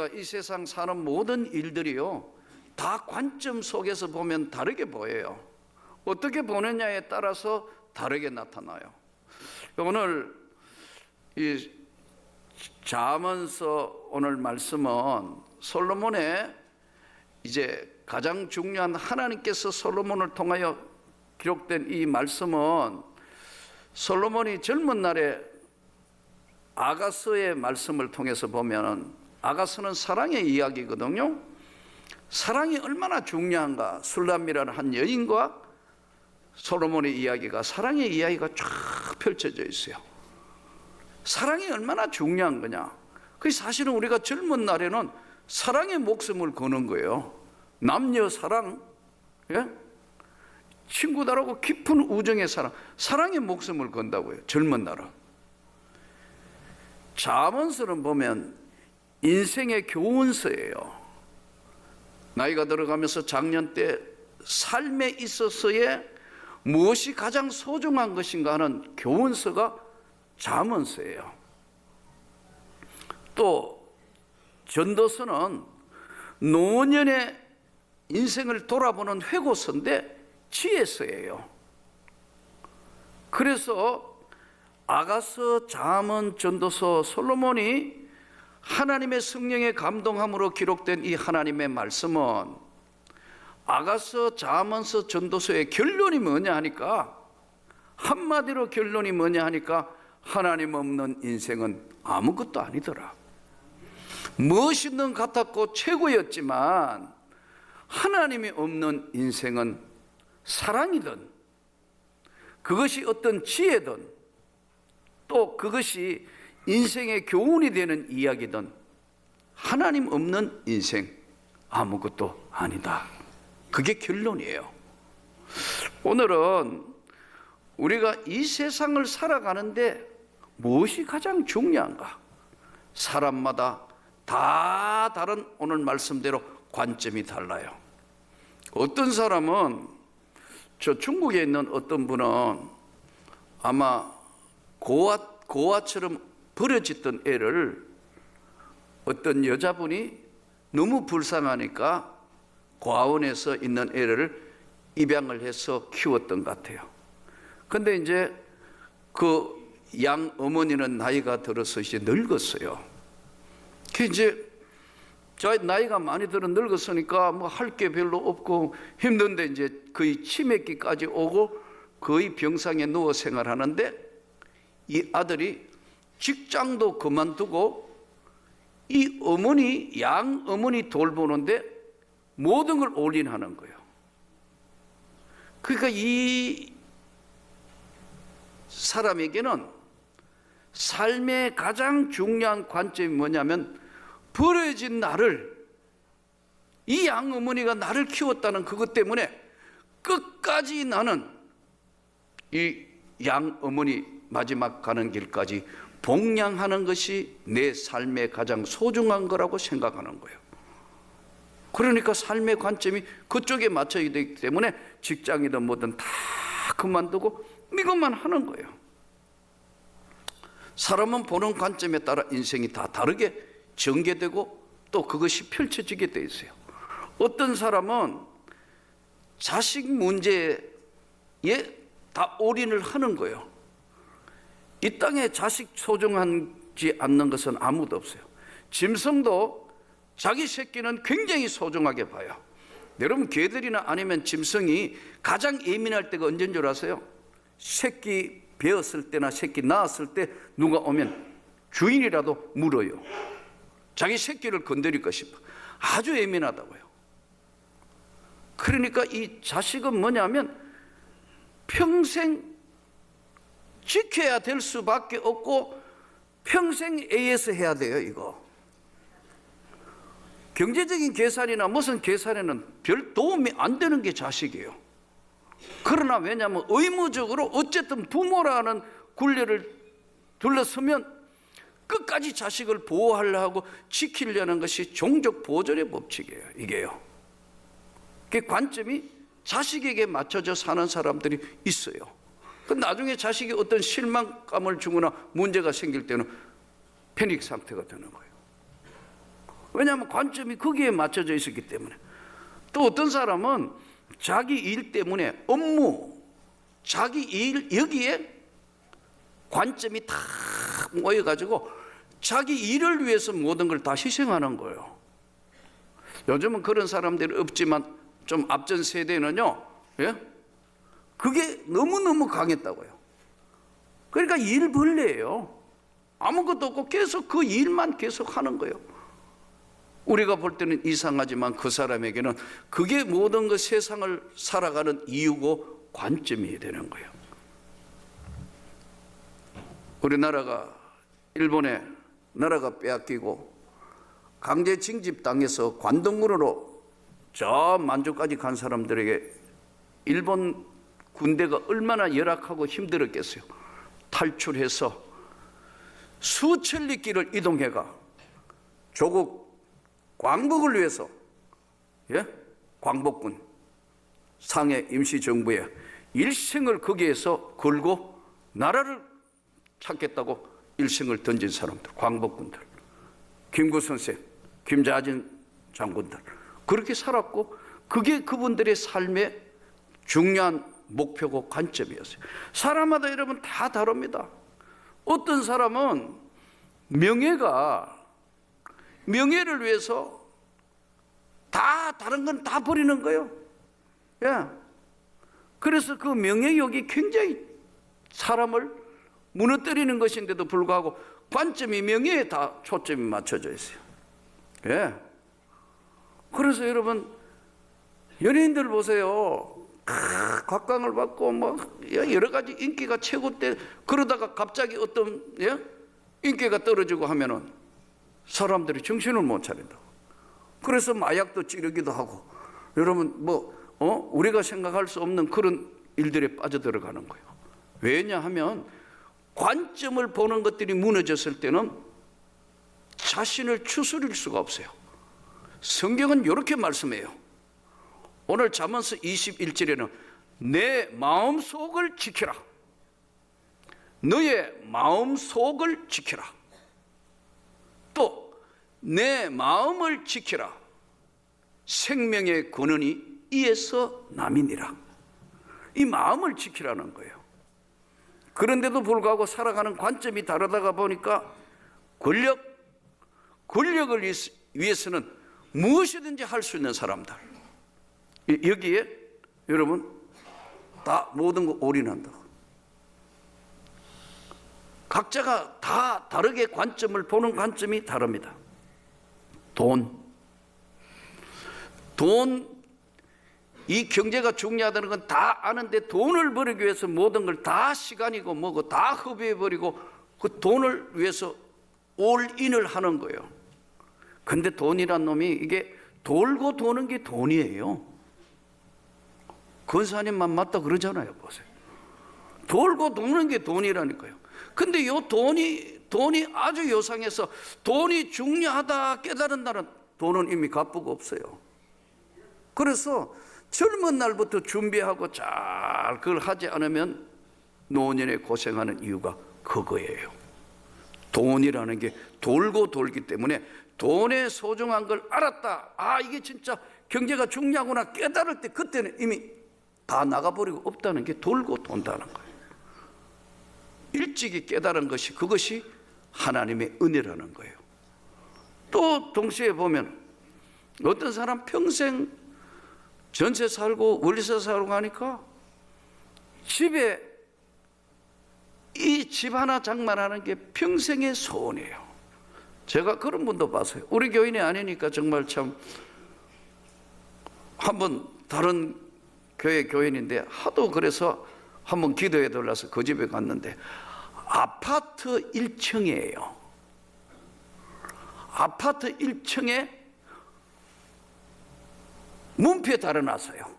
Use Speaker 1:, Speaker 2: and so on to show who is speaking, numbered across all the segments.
Speaker 1: 우리가 이 세상 사는 모든 일들이요, 다 관점 속에서 보면 다르게 보여요. 어떻게 보느냐에 따라서 다르게 나타나요. 오늘 이 잠언서 오늘 말씀은 솔로몬의 이제 가장 중요한, 하나님께서 솔로몬을 통하여 기록된 이 말씀은 솔로몬이 젊은 날에 아가서의 말씀을 통해서 보면, 아가서는 사랑의 이야기거든요. 사랑이 얼마나 중요한가. 술람이라는 한 여인과 솔로몬의 이야기가, 사랑의 이야기가 쫙 펼쳐져 있어요. 사랑이 얼마나 중요한 거냐. 그 사실은 우리가 젊은 날에는 사랑의 목숨을 거는 거예요. 남녀 사랑, 예? 친구들하고 깊은 우정의 사랑, 사랑의 목숨을 건다고요, 젊은 날은. 잠언서는 보면 인생의 교훈서예요. 나이가 들어가면서 작년 때 삶에 있어서의 무엇이 가장 소중한 것인가 하는 교훈서가 잠언서예요. 또 전도서는 노년의 인생을 돌아보는 회고서인데 지혜서예요. 그래서 아가서, 잠언, 전도서, 솔로몬이 하나님의 성령의 감동함으로 기록된 이 하나님의 말씀은 아가서, 잠언서, 전도서의 결론이 뭐냐 하니까, 한마디로 결론이 뭐냐 하니까 하나님 없는 인생은 아무것도 아니더라. 무엇이든 같았고 최고였지만 하나님이 없는 인생은 사랑이든, 그것이 어떤 지혜든, 또 그것이 인생의 교훈이 되는 이야기든, 하나님 없는 인생 아무것도 아니다. 그게 결론이에요. 오늘은 우리가 이 세상을 살아가는데 무엇이 가장 중요한가? 사람마다 다 다른, 오늘 말씀대로 관점이 달라요. 어떤 사람은, 저 중국에 있는 어떤 분은 아마 고아처럼 버려졌던 애를 어떤 여자분이 너무 불쌍하니까 고아원에서 있는 애를 입양을 해서 키웠던 것 같아요. 근데 이제 그 양 어머니는 나이가 들어서 이제 늙었어요. 그 이제 나이가 많이 들어 늙었으니까 뭐 할 게 별로 없고 힘든데 이제 거의 치매기까지 오고 거의 병상에 누워 생활하는데, 이 아들이 직장도 그만두고 이 어머니, 양 어머니 돌보는데 모든 걸 올인하는 거예요. 그러니까 이 사람에게는 삶의 가장 중요한 관점이 뭐냐면, 버려진 나를, 이 양 어머니가 나를 키웠다는 그것 때문에 끝까지 나는 이 양 어머니 마지막 가는 길까지 복양하는 것이 내 삶의 가장 소중한 거라고 생각하는 거예요. 그러니까 삶의 관점이 그쪽에 맞춰야 되기 때문에 직장이든 뭐든 다 그만두고 이것만 하는 거예요. 사람은 보는 관점에 따라 인생이 다 다르게 전개되고 또 그것이 펼쳐지게 돼 있어요. 어떤 사람은 자식 문제에 다 올인을 하는 거예요. 이 땅에 자식 소중하지 않는 것은 아무도 없어요. 짐승도 자기 새끼는 굉장히 소중하게 봐요. 여러분, 개들이나 아니면 짐승이 가장 예민할 때가 언제인 줄 아세요? 새끼 배었을 때나 새끼 낳았을 때 누가 오면 주인이라도 물어요. 자기 새끼를 건드릴까 싶어. 아주 예민하다고요. 그러니까 이 자식은 뭐냐면 평생 지켜야 될 수밖에 없고 평생 AS 해야 돼요. 이거 경제적인 계산이나 무슨 계산에는 별 도움이 안 되는 게 자식이에요. 그러나 왜냐하면 의무적으로 어쨌든 부모라는 굴레를 둘러서면 끝까지 자식을 보호하려고 하고 지키려는 것이 종족 보존의 법칙이에요. 이게요. 그 관점이 자식에게 맞춰져 사는 사람들이 있어요. 그 나중에 자식이 어떤 실망감을 주거나 문제가 생길 때는 패닉 상태가 되는 거예요. 왜냐하면 관점이 거기에 맞춰져 있었기 때문에. 또 어떤 사람은 자기 일 때문에 업무, 자기 일 여기에 관점이 다 모여가지고 자기 일을 위해서 모든 걸 다 희생하는 거예요. 요즘은 그런 사람들이 없지만 좀 앞전 세대는요, 예? 그게 너무너무 강했다고요. 그러니까 일벌레예요. 아무것도 없고 계속 그 일만 계속 하는 거예요. 우리가 볼 때는 이상하지만 그 사람에게는 그게 모든 그 세상을 살아가는 이유고 관점이 되는 거예요. 우리나라가 일본에 나라가 빼앗기고 강제 징집당해서 관동군으로 저 만주까지 간 사람들에게 일본 군대가 얼마나 열악하고 힘들었겠어요. 탈출해서 수천 리 길을 이동해가 조국 광복을 위해서, 예? 광복군 상해 임시정부에 일생을 거기에서 걸고 나라를 찾겠다고 일생을 던진 사람들, 광복군들, 김구 선생, 김자진 장군들 그렇게 살았고 그게 그분들의 삶의 중요한 목표고 관점이었어요. 사람마다 여러분 다 다릅니다. 어떤 사람은 명예를 위해서 다 다른 건 다 버리는 거예요. 예. 그래서 그 명예욕이 굉장히 사람을 무너뜨리는 것인데도 불구하고 관점이 명예에 다 초점이 맞춰져 있어요. 예. 그래서 여러분 연예인들 보세요. 각광을 받고 뭐 여러 가지 인기가 최고 때 그러다가 갑자기 어떤 인기가 떨어지고 하면은 사람들이 정신을 못 차린다고. 그래서 마약도 찌르기도 하고 여러분 우리가 생각할 수 없는 그런 일들에 빠져들어가는 거예요. 왜냐하면 관점을 보는 것들이 무너졌을 때는 자신을 추스릴 수가 없어요. 성경은 이렇게 말씀해요. 오늘 잠언서 21절에는 내 마음속을 지켜라. 너의 마음속을 지켜라. 또 내 마음을 지켜라. 생명의 근원이 이에서 남이니라. 이 마음을 지키라는 거예요. 그런데도 불구하고 살아가는 관점이 다르다가 보니까 권력을 위해서는 무엇이든지 할 수 있는 사람들, 여기에 여러분 다 모든 거 올인한다. 각자가 다 다르게 관점을 보는 관점이 다릅니다. 이 경제가 중요하다는 건 다 아는데 돈을 벌기 위해서 모든 걸 다 시간이고 뭐고 다 허비해버리고 그 돈을 위해서 올인을 하는 거예요. 근데 돈이란 놈이 이게 돌고 도는 게 돈이에요. 권사님만 맞다 그러잖아요. 보세요. 돌고 도는 게 돈이라니까요. 근데 이 돈이 아주 요상해서 돈이 중요하다 깨달은다는 돈은 이미 갚고 없어요. 그래서 젊은 날부터 준비하고 잘 그걸 하지 않으면 노년에 고생하는 이유가 그거예요. 돈이라는 게 돌고 돌기 때문에 돈의 소중한 걸 알았다. 이게 진짜 경제가 중요하구나 깨달을 때 그때는 이미 다 나가버리고 없다는 게 돌고 돈다는 거예요. 일찍이 깨달은 것이 그것이 하나님의 은혜라는 거예요. 또 동시에 보면 어떤 사람 평생 전세 살고 월세 살고 하니까 집에 이 집 하나 장만하는 게 평생의 소원이에요. 제가 그런 분도 봤어요. 우리 교인이 아니니까 정말 참 한번 다른 교회 교인인데 하도 그래서 한번 기도해 달라서 그 집에 갔는데 아파트 1층이에요. 아파트 1층에 문패 달아놨어요.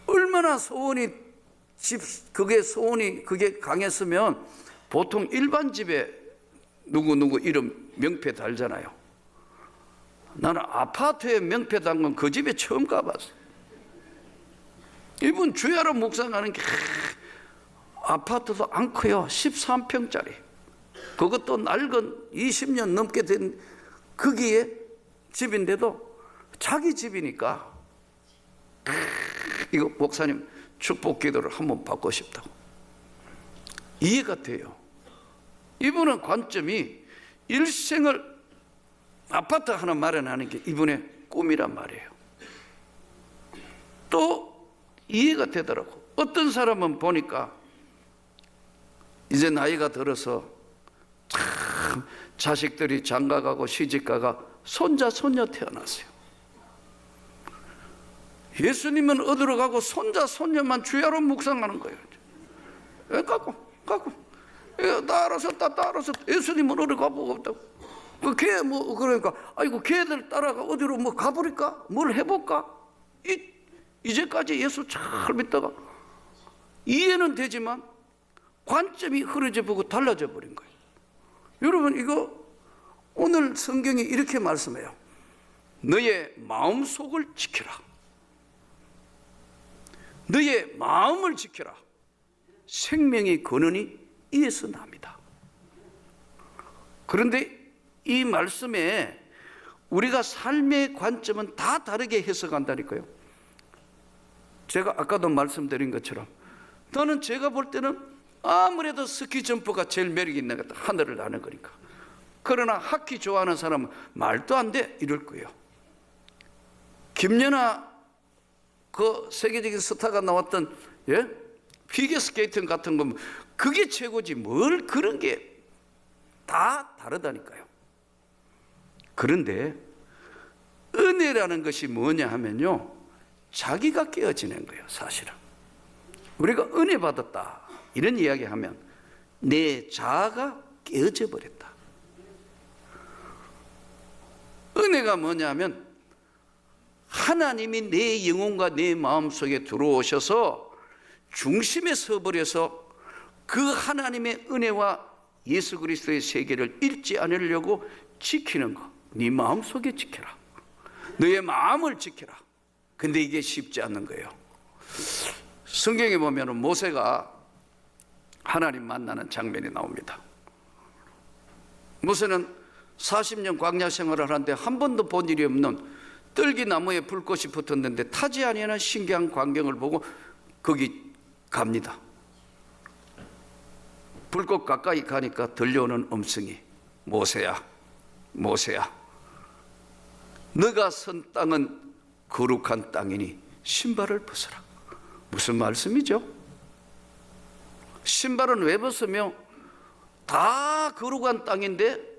Speaker 1: 얼마나 소원이 그게 강했으면 보통 일반 집에 누구 이름 명패 달잖아요. 나는 아파트에 명패 단 건 그 집에 처음 가봤어요. 이분 주야로 묵상하는 게 아파트도 안 커요. 13평짜리. 그것도 낡은 20년 넘게 된 거기에 집인데도 자기 집이니까 이거 목사님 축복 기도를 한번 받고 싶다고. 이해가 돼요. 이분은 관점이 일생을 아파트 하나 마련하는 게 이분의 꿈이란 말이에요. 또 이해가 되더라고. 어떤 사람은 보니까 이제 나이가 들어서 참 자식들이 장가가고 시집가가 손자 손녀 태어났어요. 예수님은 어디로 가고 손자 손녀만 주야로 묵상하는 거예요. 가고 따라서 예수님은 어디 가보고 없다고. 그 걔 뭐 그러니까 아이고 걔들 따라가 어디로 뭐 가버릴까? 뭘 해볼까? 이제까지 예수 잘 믿다가 이해는 되지만 관점이 흐려져 보고 달라져 버린 거예요. 여러분, 이거 오늘 성경이 이렇게 말씀해요. 너의 마음속을 지켜라. 너의 마음을 지켜라. 생명이 근원이 이에서 납니다. 그런데 이 말씀에 우리가 삶의 관점은 다 다르게 해석한다니까요. 제가 아까도 말씀드린 것처럼 저는 제가 볼 때는 아무래도 스키 점프가 제일 매력이 있는 것 같다. 하늘을 나는 거니까. 그러나 하키 좋아하는 사람은 말도 안 돼 이럴 거예요. 김연아 그 세계적인 스타가 나왔던 피겨스케이팅 같은 거 그게 최고지 뭘 그런 게 다 다르다니까요. 그런데 은혜라는 것이 뭐냐 하면요, 자기가 깨어지는 거예요. 사실은 우리가 은혜 받았다 이런 이야기하면 내 자아가 깨어져 버렸다. 은혜가 뭐냐면 하나님이 내 영혼과 내 마음속에 들어오셔서 중심에 서버려서 그 하나님의 은혜와 예수 그리스도의 세계를 잃지 않으려고 지키는 거. 네 마음속에 지켜라. 너의 마음을 지켜라. 근데 이게 쉽지 않는 거예요. 성경에 보면 모세가 하나님 만나는 장면이 나옵니다. 모세는 40년 광야 생활을 하는데 한 번도 본 일이 없는 떨기나무에 불꽃이 붙었는데 타지 아니하는 신기한 광경을 보고 거기 갑니다. 불꽃 가까이 가니까 들려오는 음성이 모세야 모세야 너가 선 땅은 거룩한 땅이니 신발을 벗어라. 무슨 말씀이죠? 신발은 왜 벗으며 다 거룩한 땅인데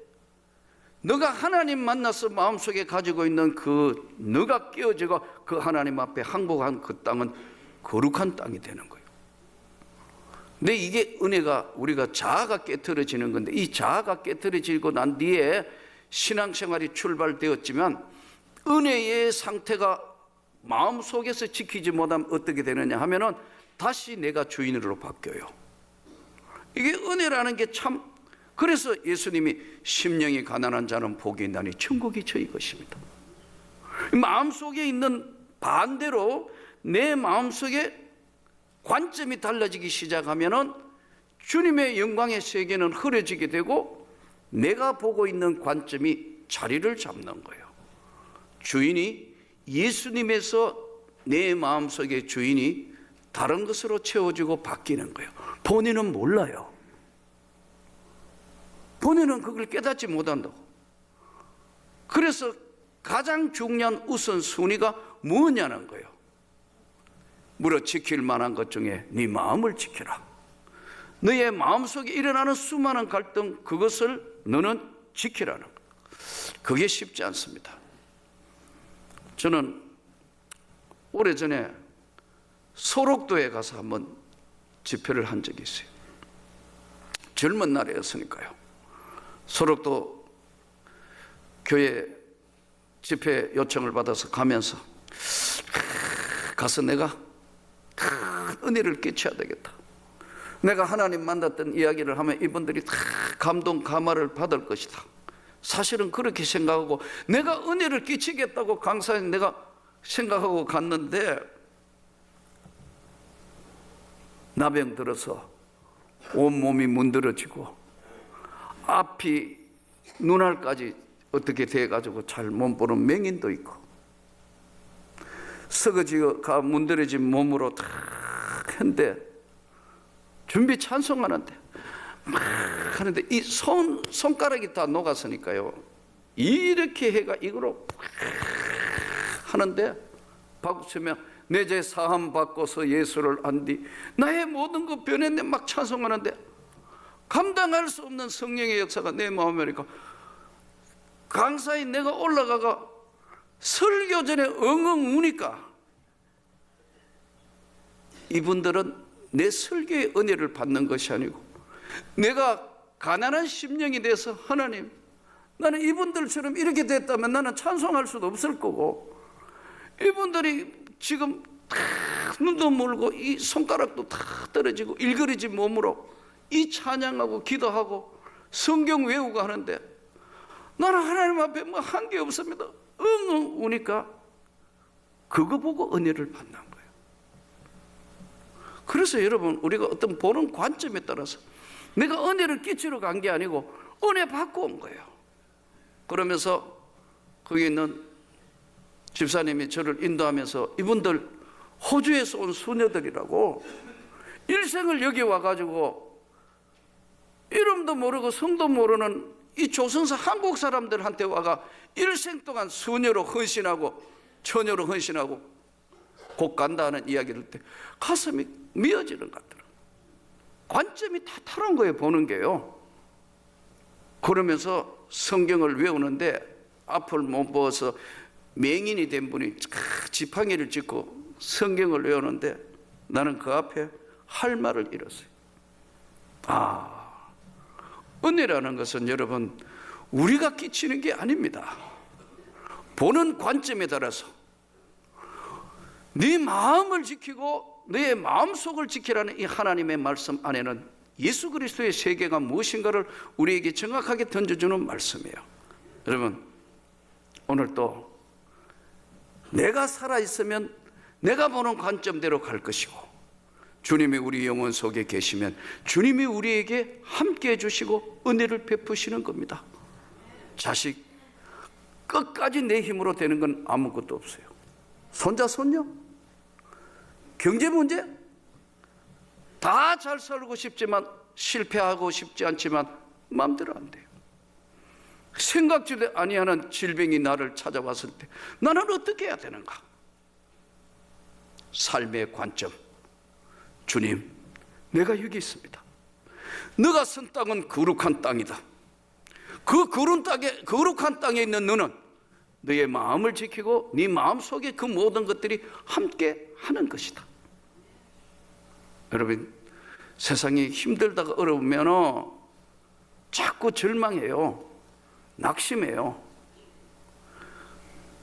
Speaker 1: 너가 하나님 만나서 마음속에 가지고 있는 그 너가 깨어지고 그 하나님 앞에 항복한 그 땅은 거룩한 땅이 되는 거예요. 근데 이게 은혜가 우리가 자아가 깨트려지는 건데 이 자아가 깨트려지고 난 뒤에 신앙생활이 출발되었지만 은혜의 상태가 마음속에서 지키지 못하면 어떻게 되느냐 하면은 다시 내가 주인으로 바뀌어요. 이게 은혜라는 게 참, 그래서 예수님이 심령이 가난한 자는 복이 있나니 천국이 저희 것입니다. 마음속에 있는 반대로 내 마음속에 관점이 달라지기 시작하면은 주님의 영광의 세계는 흐려지게 되고 내가 보고 있는 관점이 자리를 잡는 거예요. 주인이 예수님에서 내 마음속의 주인이 다른 것으로 채워지고 바뀌는 거예요. 본인은 몰라요. 본인은 그걸 깨닫지 못한다고. 그래서 가장 중요한 우선순위가 뭐냐는 거예요. 물어 지킬 만한 것 중에 네 마음을 지켜라. 너의 마음속에 일어나는 수많은 갈등 그것을 너는 지키라는 거. 그게 쉽지 않습니다. 저는 오래전에 소록도에 가서 한번 집회를 한 적이 있어요. 젊은 날이었으니까요. 소록도 교회 집회 요청을 받아서 가면서 가서 내가 큰 은혜를 끼쳐야 되겠다. 내가 하나님 만났던 이야기를 하면 이분들이 다 감동 감화를 받을 것이다. 사실은 그렇게 생각하고 내가 은혜를 끼치겠다고 강사에 내가 생각하고 갔는데 나병 들어서 온몸이 문드러지고 앞이 눈알까지 어떻게 돼가지고 잘 못 보는 맹인도 있고, 썩어지가 문드러진 몸으로 탁 했는데 준비 찬송하는데 막 하는데 이 손가락이 다 녹았으니까요, 이렇게 해가 이거로 하는데 박수치며 내 죄 사함 받고서 예수를 안디 나의 모든 것 변했네 막 찬송하는데, 감당할 수 없는 성령의 역사가 내 마음에 오니까 강사에 내가 올라가가 설교 전에 엉엉 우니까 이분들은 내 설교의 은혜를 받는 것이 아니고 내가 가난한 심령이 돼서 하나님, 나는 이분들처럼 이렇게 됐다면 나는 찬송할 수도 없을 거고, 이분들이 지금 다 눈도 멀고 이 손가락도 다 떨어지고 일그러진 몸으로 이 찬양하고 기도하고 성경 외우고 하는데 나는 하나님 앞에 뭐 한 게 없습니다. 엉엉 우니까 그거 보고 은혜를 받는 거예요. 그래서 여러분, 우리가 어떤 보는 관점에 따라서 내가 은혜를 끼치러 간 게 아니고 은혜 받고 온 거예요. 그러면서 거기 있는 집사님이 저를 인도하면서 이분들 호주에서 온 수녀들이라고 일생을 여기 와가지고 이름도 모르고 성도 모르는 이 조선사 한국 사람들한테 와가 일생 동안 수녀로 헌신하고 처녀로 헌신하고 곧 간다는 이야기를 때 가슴이 미어지는 것 같더라고요. 관점이 다 다른 거예요, 보는 게요. 그러면서 성경을 외우는데 앞을 못 보아서 맹인이 된 분이 지팡이를 짚고 성경을 외우는데 나는 그 앞에 할 말을 잃었어요. 은혜라는 것은 여러분 우리가 끼치는 게 아닙니다. 보는 관점에 따라서 네 마음을 지키고 너의 마음속을 지키라는 이 하나님의 말씀 안에는 예수 그리스도의 세계가 무엇인가를 우리에게 정확하게 던져주는 말씀이에요. 여러분, 오늘 또 내가 살아있으면 내가 보는 관점대로 갈 것이고, 주님이 우리 영혼 속에 계시면 주님이 우리에게 함께 해주시고 은혜를 베푸시는 겁니다. 자식 끝까지 내 힘으로 되는 건 아무것도 없어요. 손자 손녀, 경제 문제 다 잘 살고 싶지만 실패하고 싶지 않지만 마음대로 안 돼요. 생각지도 아니하는 질병이 나를 찾아왔을 때 나는 어떻게 해야 되는가? 삶의 관점, 주님, 내가 여기 있습니다. 너가 선 땅은 거룩한 땅이다. 그 거룩한 땅에 있는 너는 너의 마음을 지키고 네 마음속에 그 모든 것들이 함께 하는 것이다. 여러분, 세상이 힘들다가 어려우면 자꾸 절망해요. 낙심해요.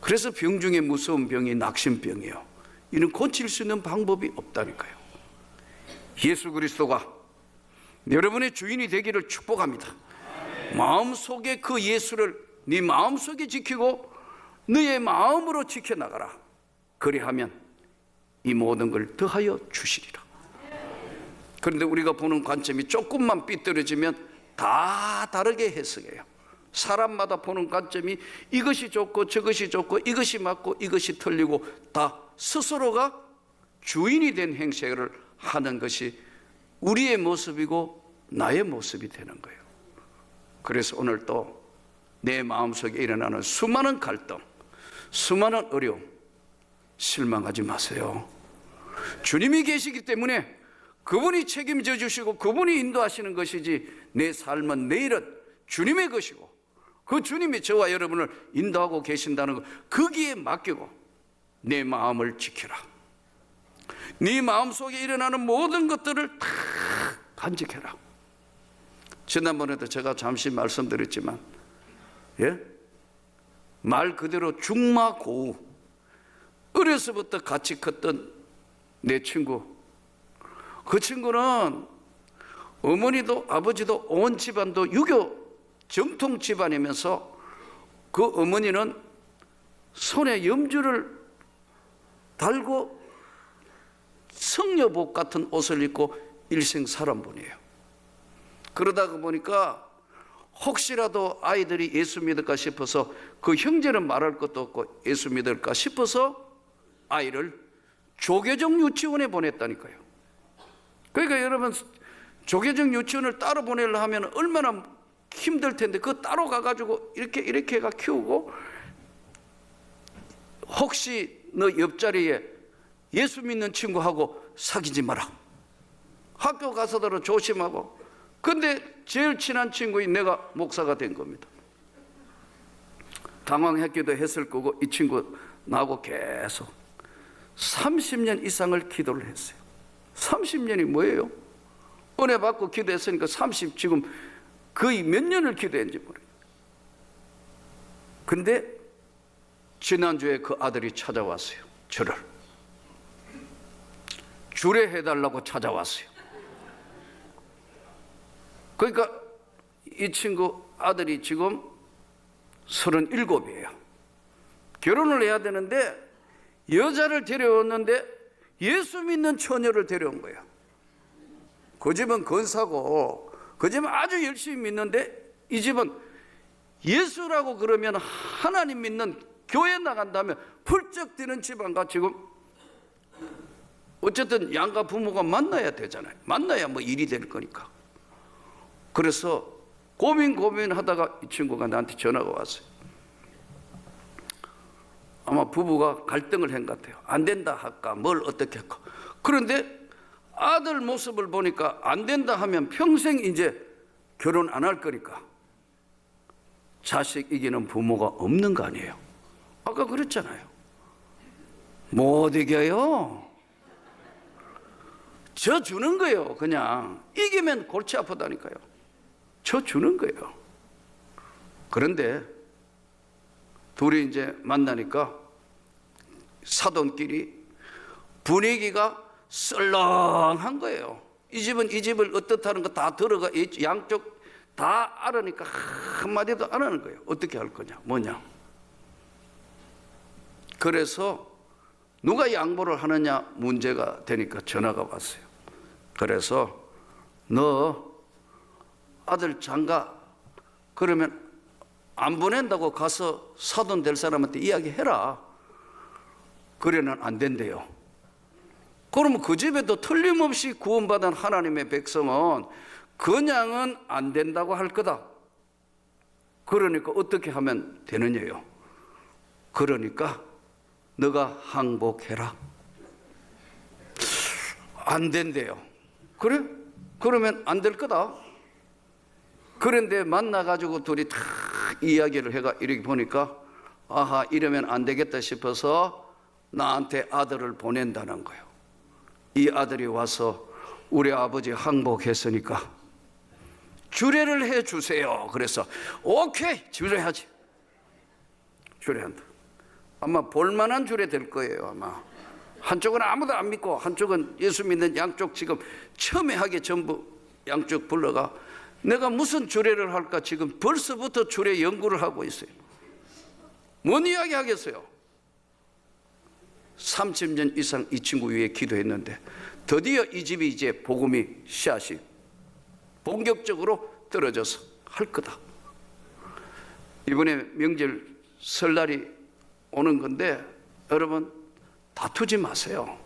Speaker 1: 그래서 병 중에 무서운 병이 낙심병이에요. 이는 고칠 수 있는 방법이 없다니까요. 예수 그리스도가 여러분의 주인이 되기를 축복합니다. 마음속에 그 예수를 네 마음속에 지키고 너의 마음으로 지켜나가라. 그리하면 이 모든 걸 더하여 주시리라. 그런데 우리가 보는 관점이 조금만 삐뚤어지면 다 다르게 해석해요. 사람마다 보는 관점이 이것이 좋고 저것이 좋고 이것이 맞고 이것이 틀리고 다 스스로가 주인이 된 행세를 하는 것이 우리의 모습이고 나의 모습이 되는 거예요. 그래서 오늘 또 내 마음속에 일어나는 수많은 갈등, 수많은 어려움, 실망하지 마세요. 주님이 계시기 때문에 그분이 책임져 주시고 그분이 인도하시는 것이지, 내 삶은 내일은 주님의 것이고 그 주님이 저와 여러분을 인도하고 계신다는 것, 거기에 맡기고 내 마음을 지켜라. 네 마음속에 일어나는 모든 것들을 다 간직해라. 지난번에도 제가 잠시 말씀드렸지만, 말 그대로 중마고우, 어려서부터 같이 컸던 내 친구, 그 친구는 어머니도 아버지도 온 집안도 유교 정통 집안이면서 그 어머니는 손에 염주를 달고 성녀복 같은 옷을 입고 일생 살은 분이에요. 그러다가 보니까 혹시라도 아이들이 예수 믿을까 싶어서 그 형제는 말할 것도 없고 예수 믿을까 싶어서 아이를 조계종 유치원에 보냈다니까요. 그러니까 여러분, 조계종 유치원을 따로 보내려 하면 얼마나 힘들 텐데 그 따로 가가지고 이렇게 해가 키우고, 혹시 너 옆자리에 예수 믿는 친구하고 사귀지 마라, 학교 가서도 조심하고. 근데 제일 친한 친구인 내가 목사가 된 겁니다. 당황했기도 했을 거고, 이 친구 나하고 계속 30년 이상을 기도를 했어요. 30년이 뭐예요? 은혜 받고 기도했으니까 30, 지금 거의 몇 년을 기도했는지 모르겠어요. 근데 지난주에 그 아들이 찾아왔어요. 저를 주례해달라고 찾아왔어요. 그러니까 이 친구 아들이 지금 37이에요. 결혼을 해야 되는데 여자를 데려왔는데 예수 믿는 처녀를 데려온 거예요. 그 집은 건사고 그 집은 아주 열심히 믿는데, 이 집은 예수라고 그러면 하나님 믿는 교회 나간다면 펄쩍 뛰는 집안과 지금 어쨌든 양가 부모가 만나야 되잖아요. 만나야 뭐 일이 될 거니까. 그래서 고민하다가 이 친구가 나한테 전화가 왔어요. 아마 부부가 갈등을 한 것 같아요. 안 된다 할까, 뭘 어떻게 할까. 그런데 아들 모습을 보니까 안 된다 하면 평생 이제 결혼 안 할 거니까 자식 이기는 부모가 없는 거 아니에요. 아까 그랬잖아요. 못 이겨요. 저 주는 거예요. 그냥 이기면 골치 아프다니까요. 저 주는 거예요. 그런데 둘이 이제 만나니까 사돈끼리 분위기가 썰렁한 거예요. 이 집은 이 집을 어떻다는 거 다 들어가, 양쪽 다 알으니까 한마디도 안 하는 거예요. 어떻게 할 거냐, 뭐냐. 그래서 누가 양보를 하느냐 문제가 되니까 전화가 왔어요. 그래서 너 아들 장가 그러면 안 보낸다고 가서 사돈 될 사람한테 이야기해라. 그래는 안 된대요. 그러면 그 집에도 틀림없이 구원받은 하나님의 백성은 그냥은 안 된다고 할 거다. 그러니까 어떻게 하면 되느냐요? 그러니까 너가 항복해라. 안 된대요. 그래? 그러면 안 될 거다. 그런데 만나가지고 둘이 다 이야기를 해가 이렇게 보니까 아하, 이러면 안 되겠다 싶어서 나한테 아들을 보낸다는 거예요. 이 아들이 와서 우리 아버지 항복했으니까 주례를 해 주세요. 그래서 오케이, 주례하지. 주례한다. 아마 볼만한 주례 될 거예요. 아마 한쪽은 아무도 안 믿고 한쪽은 예수 믿는 양쪽 지금 첨예하게 전부 양쪽 불러가 내가 무슨 주례를 할까 지금 벌써부터 주례 연구를 하고 있어요. 뭔 이야기 하겠어요? 30년 이상 이 친구 위해 기도했는데 드디어 이 집이 이제 복음이 씨앗이 본격적으로 떨어져서 할 거다. 이번에 명절 설날이 오는 건데 여러분 다투지 마세요.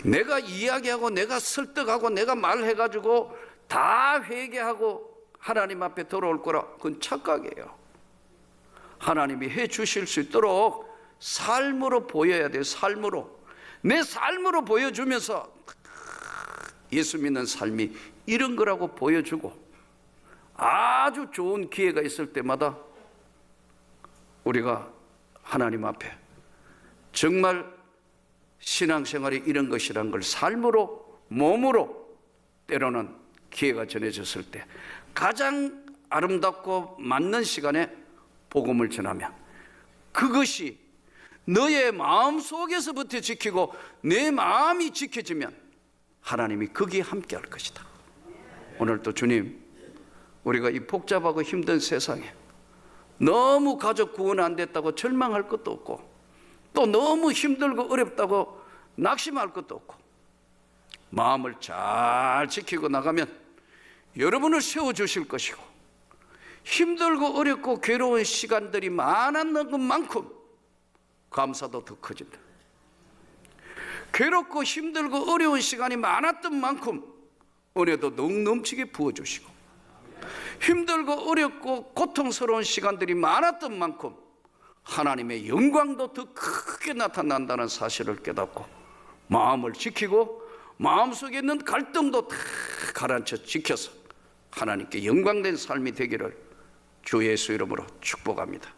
Speaker 1: 내가 이야기하고 내가 설득하고 내가 말해가지고 다 회개하고 하나님 앞에 돌아올 거라, 그건 착각이에요. 하나님이 해 주실 수 있도록 삶으로 보여야 돼요. 삶으로. 내 삶으로 보여주면서 예수 믿는 삶이 이런 거라고 보여주고 아주 좋은 기회가 있을 때마다 우리가 하나님 앞에 정말 신앙생활이 이런 것이란 걸 삶으로 몸으로 때로는 기회가 전해졌을 때 가장 아름답고 맞는 시간에 복음을 전하면 그것이 너의 마음속에서부터 지키고 내 마음이 지켜지면 하나님이 거기에 함께 할 것이다. 오늘도 주님, 우리가 이 복잡하고 힘든 세상에 너무 가족 구원 안 됐다고 절망할 것도 없고 또 너무 힘들고 어렵다고 낙심할 것도 없고 마음을 잘 지키고 나가면 여러분을 세워주실 것이고 힘들고 어렵고 괴로운 시간들이 많았는 것만큼 감사도 더 커진다. 괴롭고 힘들고 어려운 시간이 많았던 만큼 은혜도 넘치게 부어주시고, 힘들고 어렵고 고통스러운 시간들이 많았던 만큼 하나님의 영광도 더 크게 나타난다는 사실을 깨닫고 마음을 지키고 마음속에 있는 갈등도 다 가라앉혀 지켜서 하나님께 영광된 삶이 되기를 주 예수 이름으로 축복합니다.